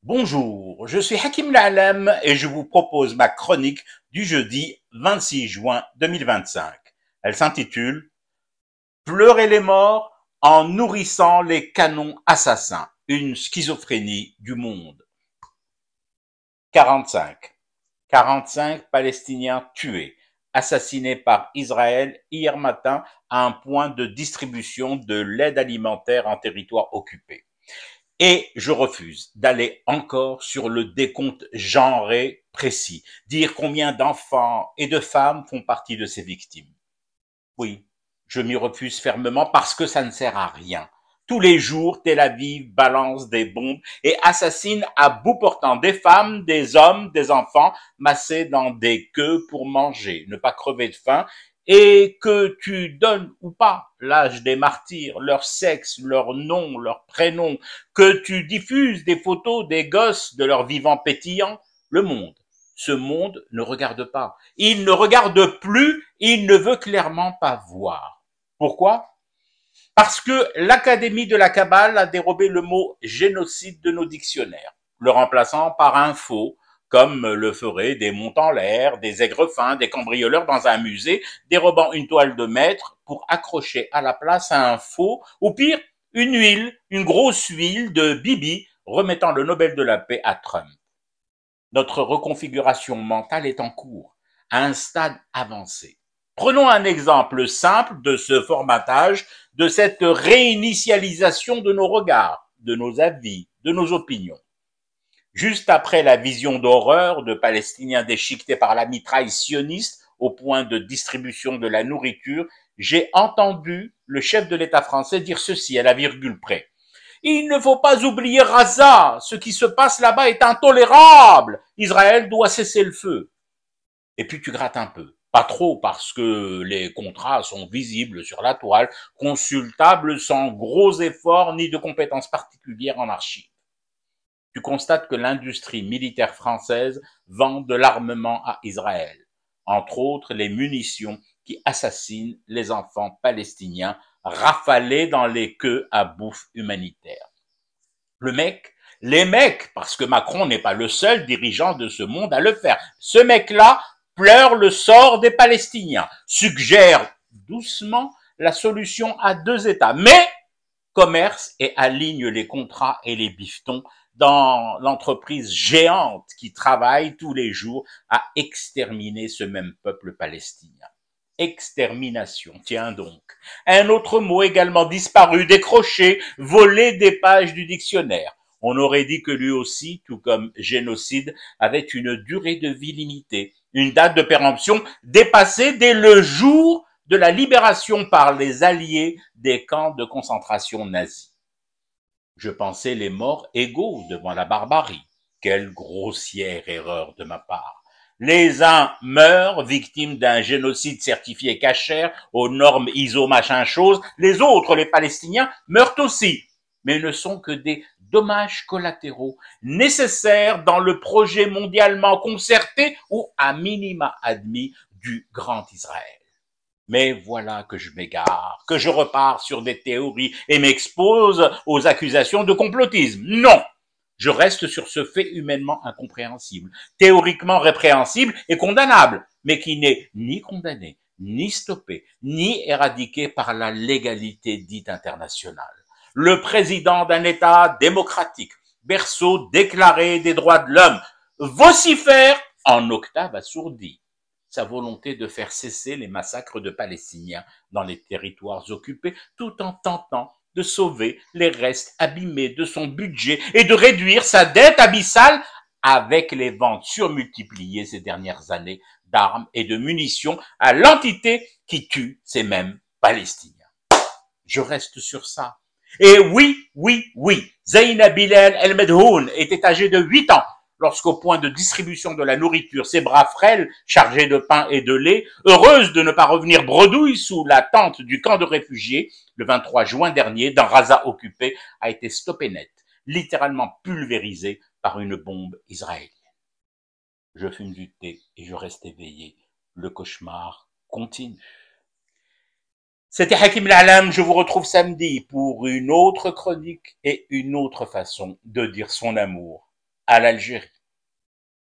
Bonjour, je suis Hakim La'alam et je vous propose ma chronique du jeudi 26 juin 2025. Elle s'intitule Pleurer les morts en nourrissant les canons assassins, une schizophrénie du monde. 45. 45 Palestiniens tués, assassinés par Israël hier matin à un point de distribution de l'aide alimentaire en territoire occupé. Et je refuse d'aller encore sur le décompte genré précis, dire combien d'enfants et de femmes font partie de ces victimes. Oui, je m'y refuse fermement parce que ça ne sert à rien. Tous les jours, Tel Aviv balance des bombes et assassine à bout portant des femmes, des hommes, des enfants massés dans des queues pour manger, ne pas crever de faim, et que tu donnes ou pas l'âge des martyrs, leur sexe, leur nom, leur prénom, que tu diffuses des photos des gosses de leur vivant pétillant, le monde, ce monde ne regarde pas. Il ne regarde plus, il ne veut clairement pas voir. Pourquoi? Parce que l'Académie de la Kabbale a dérobé le mot génocide de nos dictionnaires, le remplaçant par un faux, comme le feraient des monts en l'air, des aigrefins, des cambrioleurs dans un musée, dérobant une toile de maître pour accrocher à la place un faux, ou pire, une huile, une grosse huile de Bibi, remettant le Nobel de la paix à Trump. Notre reconfiguration mentale est en cours, à un stade avancé. Prenons un exemple simple de ce formatage, de cette réinitialisation de nos regards, de nos avis, de nos opinions. Juste après la vision d'horreur de Palestiniens déchiquetés par la mitraille sioniste au point de distribution de la nourriture, j'ai entendu le chef de l'État français dire ceci à la virgule près. Il ne faut pas oublier Gaza. Ce qui se passe là-bas est intolérable. Israël doit cesser le feu. Et puis tu grattes un peu. Pas trop parce que les contrats sont visibles sur la toile, consultables sans gros efforts ni de compétences particulières en archives. Tu constates que l'industrie militaire française vend de l'armement à Israël, entre autres les munitions qui assassinent les enfants palestiniens rafalés dans les queues à bouffe humanitaire. Les mecs, parce que Macron n'est pas le seul dirigeant de ce monde à le faire, ce mec-là pleure le sort des Palestiniens, suggère doucement la solution à deux États, mais commerce et aligne les contrats et les bifetons dans l'entreprise géante qui travaille tous les jours à exterminer ce même peuple palestinien. Extermination, tiens donc. Un autre mot également disparu, décroché, volé des pages du dictionnaire. On aurait dit que lui aussi, tout comme génocide, avait une durée de vie limitée, une date de péremption dépassée dès le jour de la libération par les alliés des camps de concentration nazis. Je pensais les morts égaux devant la barbarie. Quelle grossière erreur de ma part. Les uns meurent victimes d'un génocide certifié cachère aux normes ISO machin chose, les autres, les Palestiniens, meurent aussi, mais ne sont que des dommages collatéraux nécessaires dans le projet mondialement concerté ou à minima admis du Grand Israël. Mais voilà que je m'égare, que je repars sur des théories et m'expose aux accusations de complotisme. Non! Je reste sur ce fait humainement incompréhensible, théoriquement répréhensible et condamnable, mais qui n'est ni condamné, ni stoppé, ni éradiqué par la légalité dite internationale. Le président d'un État démocratique, berceau déclaré des droits de l'homme, vocifère en octave assourdie sa volonté de faire cesser les massacres de Palestiniens dans les territoires occupés, tout en tentant de sauver les restes abîmés de son budget et de réduire sa dette abyssale avec les ventes surmultipliées ces dernières années d'armes et de munitions à l'entité qui tue ces mêmes Palestiniens. Je reste sur ça. Et oui, Zaina Bilal El-Medhoun était âgée de 8 ans lorsqu'au point de distribution de la nourriture, ses bras frêles, chargés de pain et de lait, heureuse de ne pas revenir bredouille sous la tente du camp de réfugiés, le 23 juin dernier, dans Gaza occupé, a été stoppée net, littéralement pulvérisée par une bombe israélienne. Je fume du thé et je reste éveillé. Le cauchemar continue. C'était Hakim La'alam, je vous retrouve samedi pour une autre chronique et une autre façon de dire son amour. à l'Algérie.